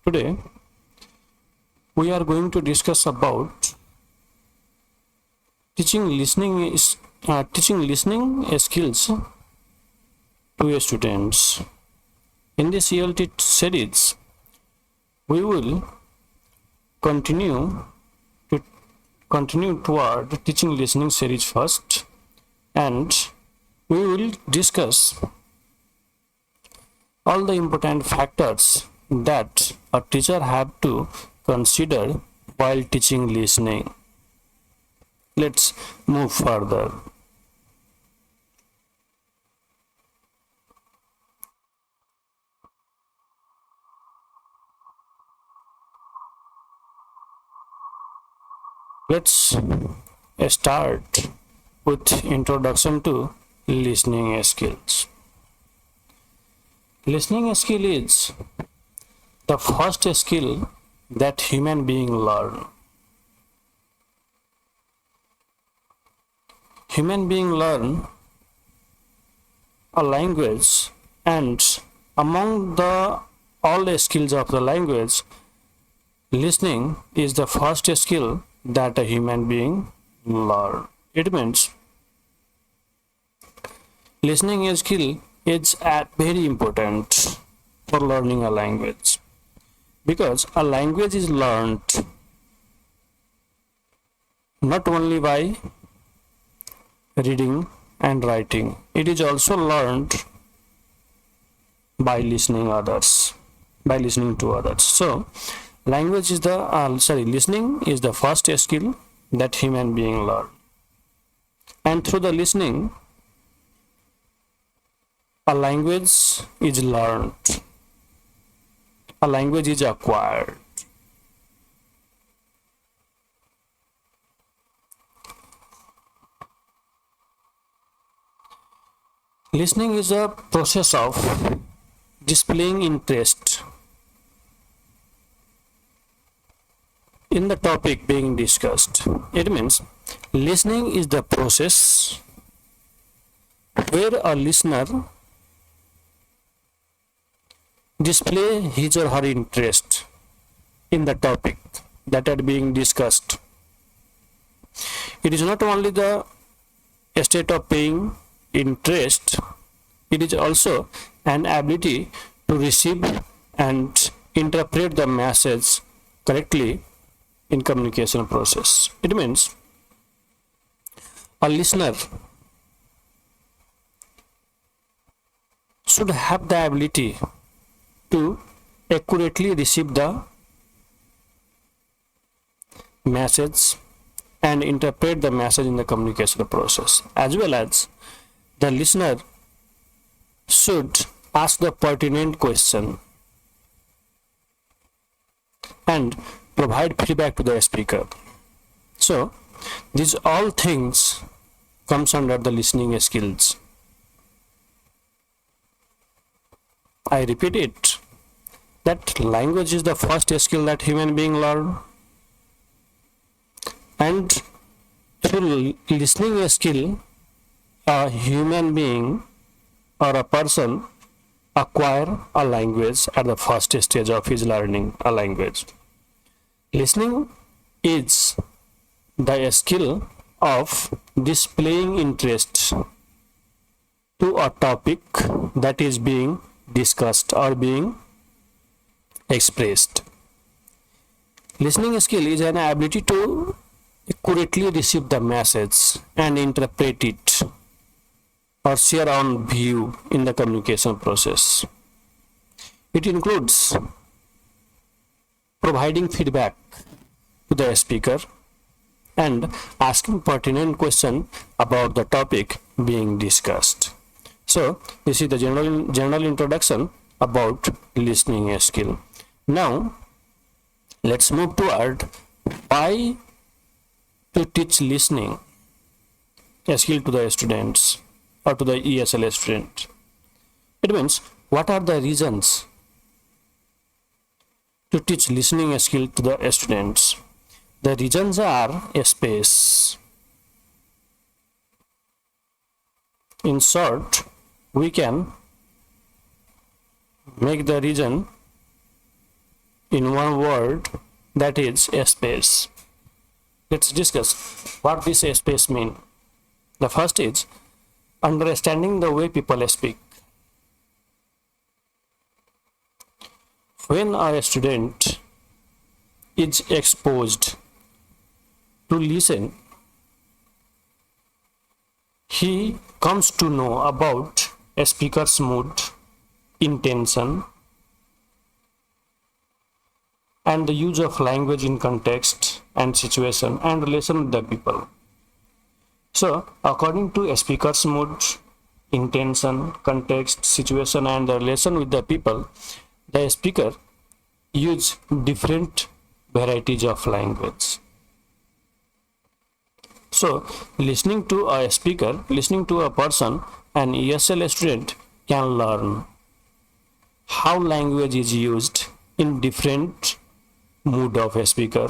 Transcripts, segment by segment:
Today we are going to discuss about teaching listening skills to students. In this ELT series, we will continue toward teaching listening series first, and we will discuss all the important factors that a teacher have to consider while teaching listening. Let's move further. Let's start with introduction to listening skills. Listening skill is the first skill that human being learn. Human being learn a language, and among all the skills of the language, listening is the first skill that a human being learn. It means listening skill is very important for learning a language, because a language is learned not only by reading and writing, it is also learned by listening to others. So language is listening is the first skill that human being learn, and through the listening a language is learned, a language is acquired. Listening is a process of displaying interest in the topic being discussed. It means listening is the process where a listener display his or her interest in the topic that are being discussed. It is not only the state of paying interest, it is also an ability to receive and interpret the message correctly in communication process. It means a listener should have the ability to accurately receive the message and interpret the message in the communication process, as well as the listener should ask the pertinent question and provide feedback to the speaker. So these all things comes under the listening skills. I repeat it, that language is the first skill that human being learn, and through listening skill a human being or a person acquire a language at the first stage of his learning a language. Listening is the skill of displaying interest to a topic that is being discussed or being expressed. Listening skill is an ability to accurately receive the message and interpret it or share on view in the communication process. It includes providing feedback to the speaker and asking pertinent question about the topic being discussed. So this is the general introduction about listening skill. Now let's move toward why to teach listening skill to the students or to the ESL student. It means what are the reasons to teach listening skill to the students. The reasons are space. In short, we can make the reason in one word, that is a space. Let's discuss what this space means. The first is understanding the way people speak. When a student is exposed to listen, he comes to know about a speaker's mood, intention, and the use of language in context and situation and relation with the people. So, according to a speaker's mood, intention, context, situation, and the relation with the people, the speaker use different varieties of language. So, listening to a speaker, listening to a person, an ESL student can learn how language is used in different mood of a speaker,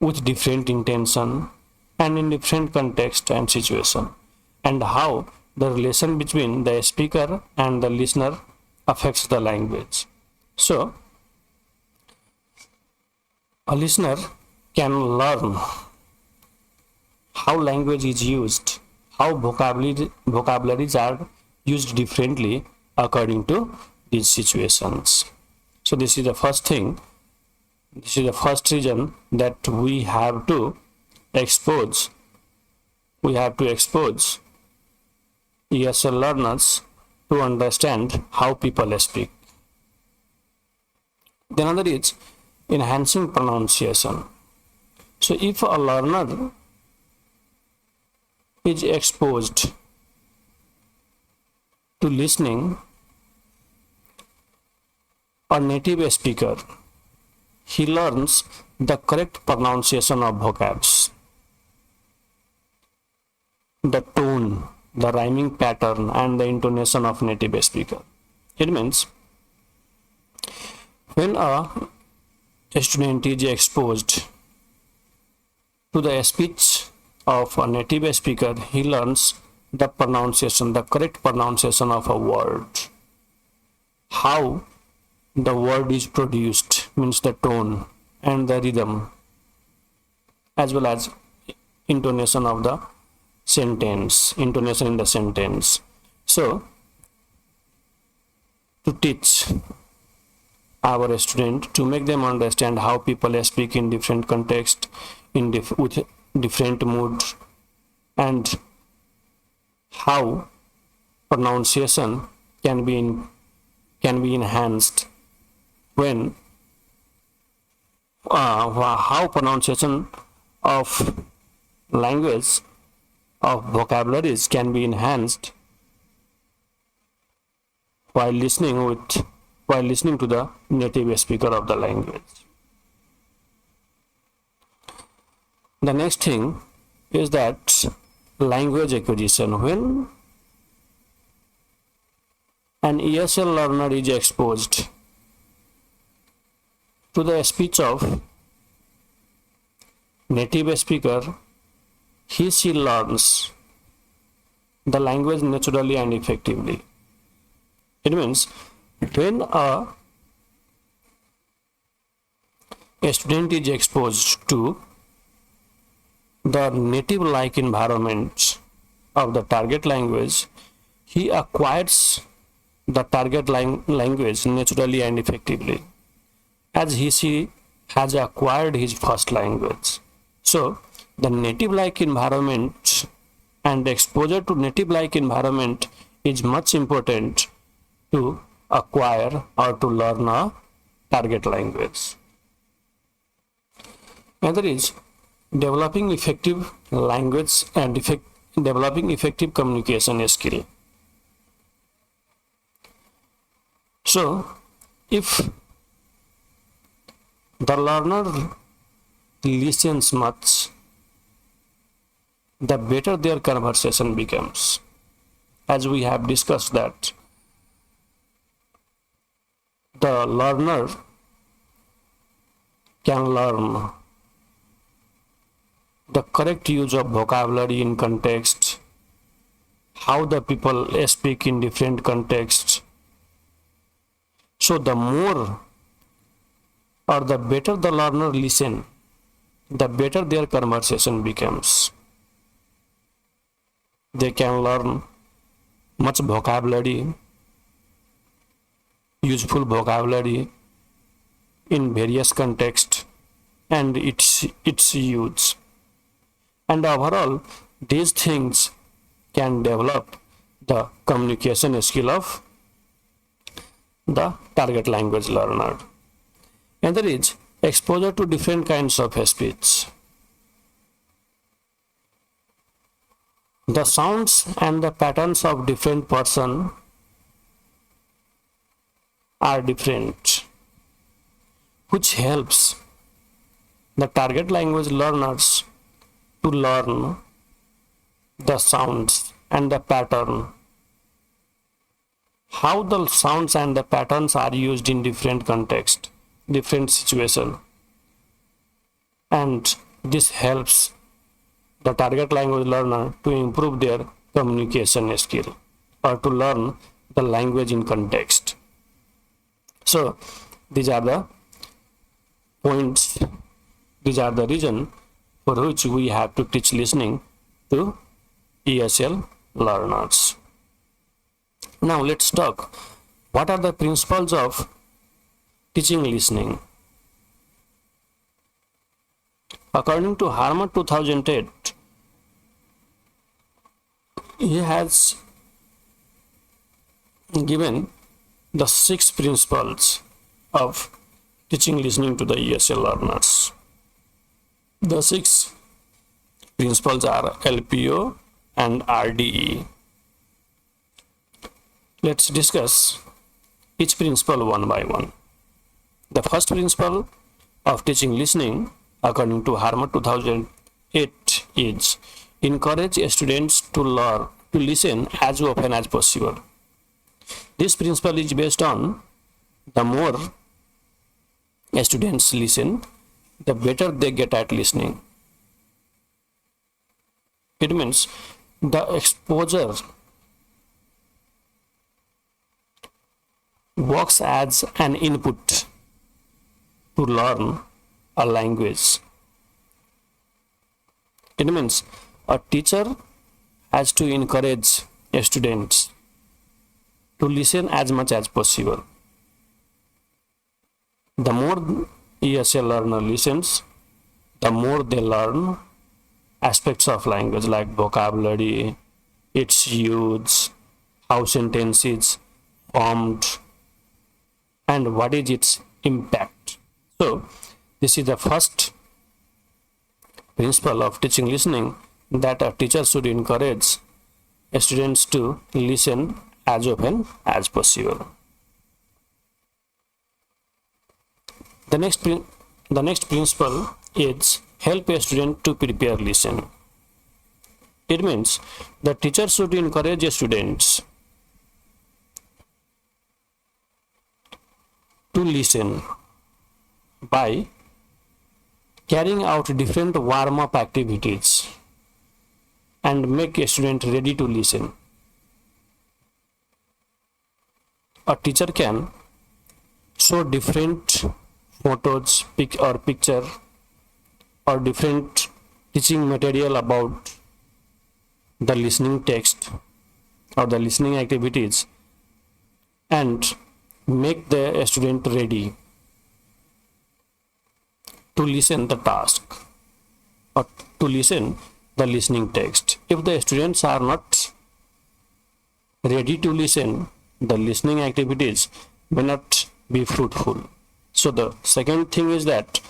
with different intention and in different context and situation, and how the relation between the speaker and the listener affects the language. So, a listener can learn how language is used, how vocabularies are used differently according to these situations. So this is the first thing, this is the first reason that we have to expose ESL learners to understand how people speak. The another is enhancing pronunciation. So if a learner is exposed to listening a native speaker, he learns the correct pronunciation of vocabs, the tone, the rhyming pattern, and the intonation of native speaker. It means when a student is exposed to the speech of a native speaker, he learns the pronunciation, the correct pronunciation of a word, how the word is produced, means the tone and the rhythm, as well as intonation of the sentence, intonation in the sentence. So, to teach our student, to make them understand how people speak in different context, with different moods, and how pronunciation can be enhanced when how pronunciation of language, of vocabularies can be enhanced while listening to the native speaker of the language. The next thing is that language acquisition. When an ESL learner is exposed to the speech of native speaker, she learns the language naturally and effectively. It means when a student is exposed to the native-like environment of the target language, he acquires the target language naturally and effectively, as she has acquired his first language. So, the native-like environment and exposure to native-like environment is much important to acquire or to learn a target language. Another is developing effective language and developing effective communication skill. So, if the learner listens much, the better their conversation becomes. As we have discussed that the learner can learn the correct use of vocabulary in context, how the people speak in different contexts. So the more or the better the learner listen, the better their conversation becomes. They can learn much vocabulary, useful vocabulary in various contexts and its use. And overall, these things can develop the communication skill of the target language learner. And there is exposure to different kinds of speech. The sounds and the patterns of different person are different, which helps the target language learners to learn the sounds and the pattern, how the sounds and the patterns are used in different context, different situation, and this helps the target language learner to improve their communication skill or to learn the language in context. So these are the points, these are the reason for which we have to teach listening to ESL learners. Now let's talk what are the principles of teaching listening. According to Harmer 2008, he has given the 6 principles of teaching listening to the ESL learners. The 6 principles are LPO and RDE. Let's discuss each principle one by one. The first principle of teaching listening, according to Harmer 2008, is encourage students to listen as often as possible. This principle is based on the more students listen, the better they get at listening. It means the exposure works as an input to learn a language. It means a teacher has to encourage students to listen as much as possible. The more ESL learner listens, the more they learn aspects of language like vocabulary, its use, how sentence is formed, and what is its impact. So this is the first principle of teaching listening, that a teacher should encourage students to listen as often as possible. The next principle is help a student to prepare listen. It means the teacher should encourage students to listen by carrying out different warm-up activities and make a student ready to listen. A teacher can show different photos, picture or different teaching material about the listening text or the listening activities and make the student ready to listen the task or to listen the listening text. If the students are not ready to listen, the listening activities may not be fruitful. So the second thing is that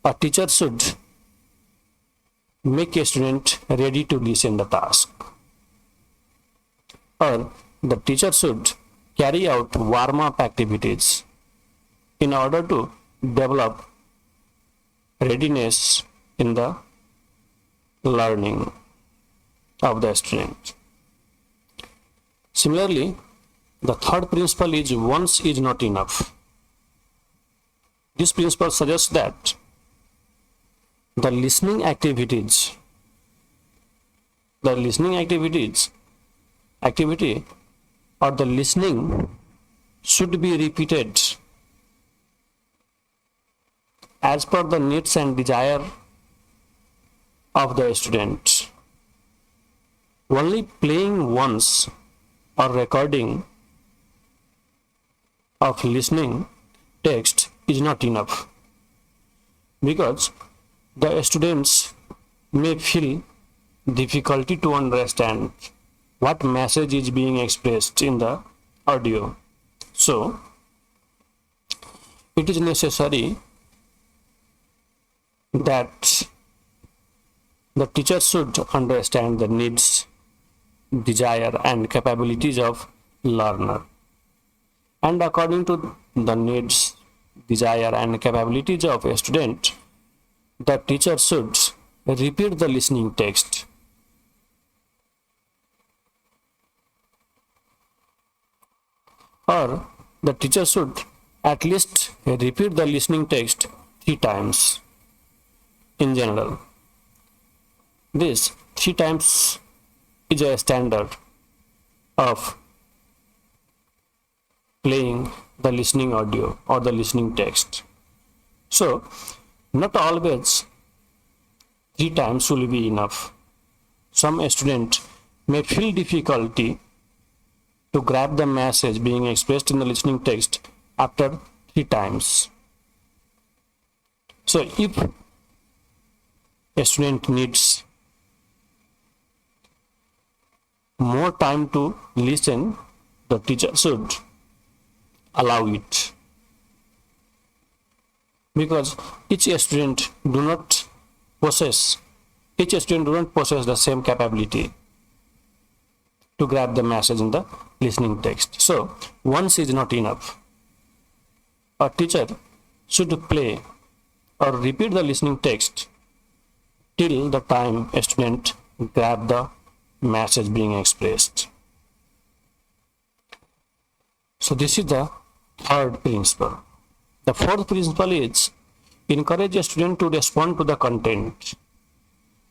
a teacher should make a student ready to listen the task, or the teacher should carry out warm-up activities in order to develop readiness in the learning of the student. Similarly, the third principle is once is not enough. This principle suggests that the listening activity or the listening should be repeated as per the needs and desire of the student. Only playing once or recording of listening text is not enough, because the students may feel difficulty to understand what message is being expressed in the audio. So it is necessary that the teacher should understand the needs, desire and capabilities of learner, and according to the needs, desire and capabilities of a student, the teacher should repeat the listening text, or the teacher should at least repeat the listening text 3 times in general. This 3 times is a standard of playing the listening audio or the listening text. So not always 3 times will be enough. Some student may feel difficulty to grab the message being expressed in the listening text after 3 times. So if a student needs more time to listen, the teacher should allow it, because each student do not possess the same capability to grab the message in the listening text. So once is not enough. A teacher should play or repeat the listening text till the time a student grab the message being expressed. So this is the third principle. The fourth principle is encourage a student to respond to the content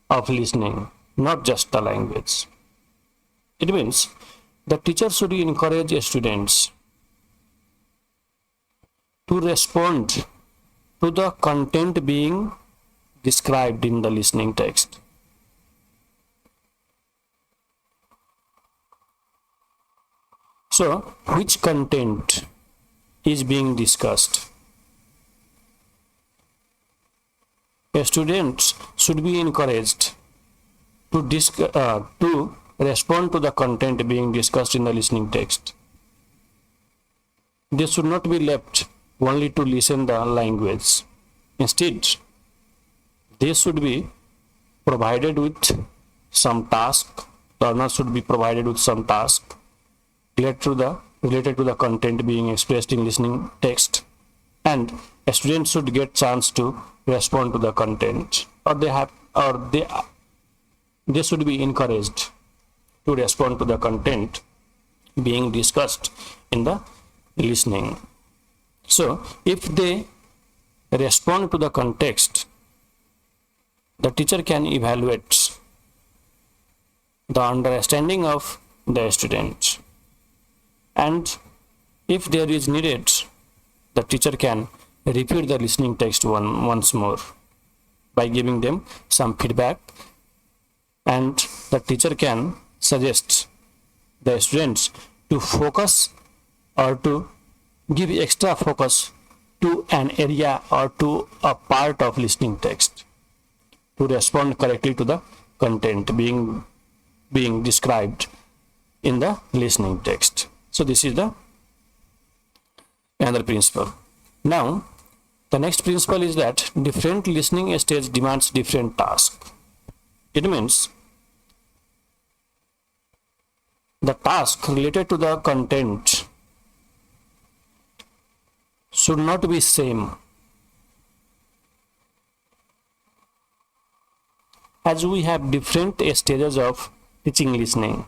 of listening, not just the language. It means the teacher should encourage students to respond to the content being described in the listening text. So, which content is being discussed? Students should be encouraged to respond to the content being discussed in the listening text. They should not be left only to listen the language. Instead, they should be provided with some task. Learners should be provided with some task related to the content being expressed in listening text, and a student should get chance to respond to the content, or they should be encouraged to respond to the content being discussed in the listening. So if they respond to the context, the teacher can evaluate the understanding of the student, and if there is needed, the teacher can repeat the listening text once more by giving them some feedback, and the teacher can suggest the students to focus or to give extra focus to an area or to a part of listening text to respond correctly to the content being described in the listening text. So this is the another principle. Now the next principle is that different listening stage demands different tasks. It means the task related to the content should not be same, as we have different stages of teaching listening,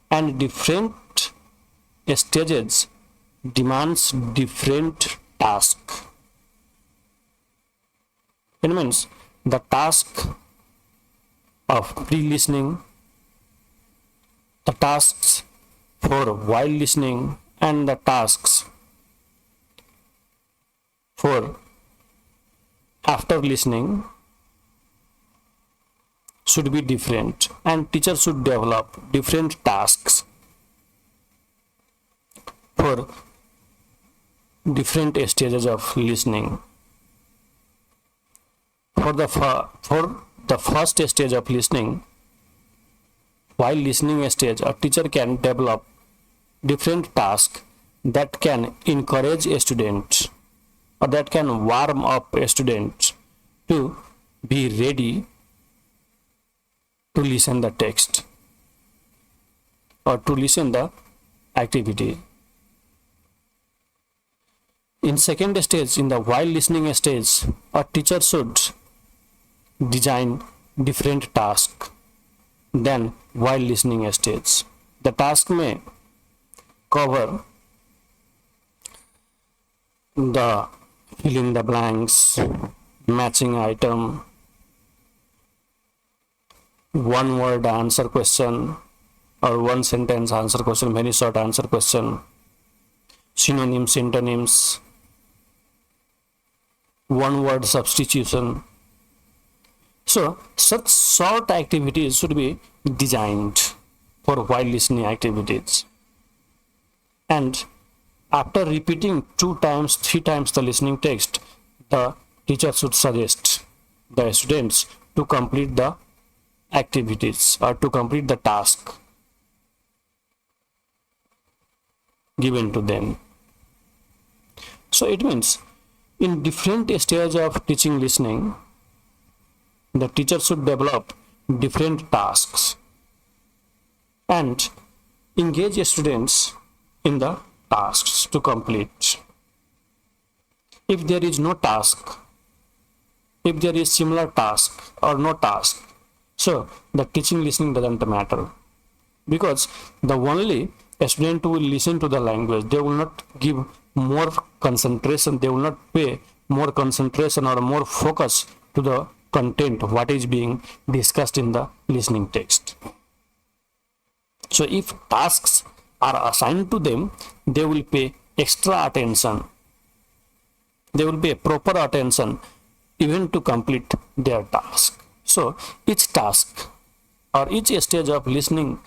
and different stages demands different task. It means the task of pre-listening, the tasks for while listening, and the tasks for after listening should be different, and teacher should develop different tasks for different stages of listening. For the first stage of listening, while listening stage, a teacher can develop different tasks that can encourage a student or that can warm up a student to be ready to listen the text or to listen the activity. In second stage, in the while listening stage, a teacher should design different tasks than while listening stage. The task may cover the fill in the blanks, matching item, one word answer question or one sentence answer question, very short answer question, synonyms, synonyms, one word substitution. So such short activities should be designed for while listening activities. And after repeating 2 times, 3 times the listening text, the teacher should suggest the students to complete the activities or to complete the task given to them. So it means in different stages of teaching listening, the teacher should develop different tasks and engage students in the tasks to complete. If there is no task, if there is similar task or no task, so the teaching listening doesn't matter, because the only student who will listen to the language, they will not give more concentration, they will not pay more concentration or more focus to the content what is being discussed in the listening text. So if tasks are assigned to them, they will pay extra attention, they will pay proper attention even to complete their task. So each task or each stage of listening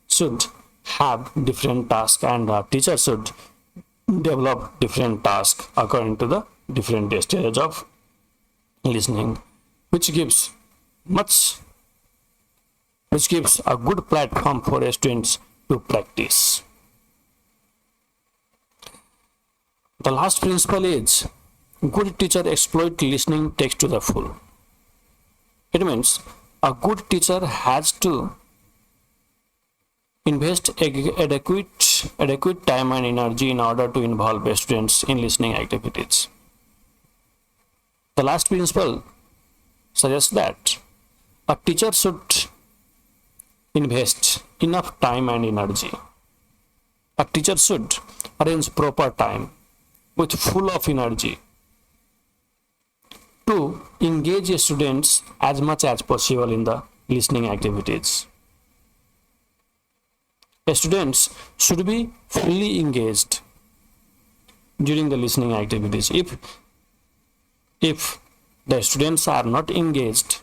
should have different tasks, and a teacher should develop different tasks according to the different stages of listening, which gives a good platform for students to practice. The last principle is good teacher exploit listening text to the full. It means a good teacher has to invest adequate time and energy in order to involve students in listening activities. The last principle suggests that a teacher should invest enough time and energy. A teacher should arrange proper time with full of energy to engage students as much as possible in the listening activities. Students should be fully engaged during the listening activities. If the students are not engaged,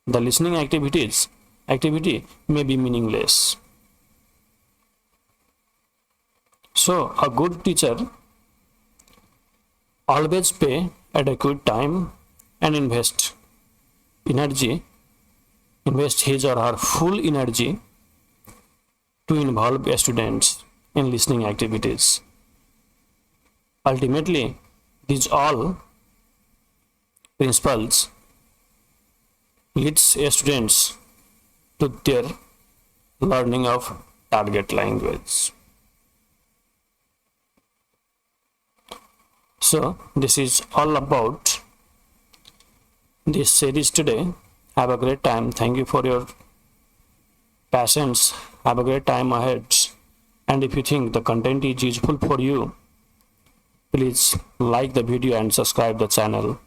the listening activity may be meaningless. So a good teacher always pay adequate time and invest his or her full energy to involve students in listening activities. Ultimately, these all principles leads students to their learning of target language. So this is all about this series today. Have a great time. Thank you for your patience. Have a great time ahead. And if you think the content is useful for you, please like the video and subscribe the channel.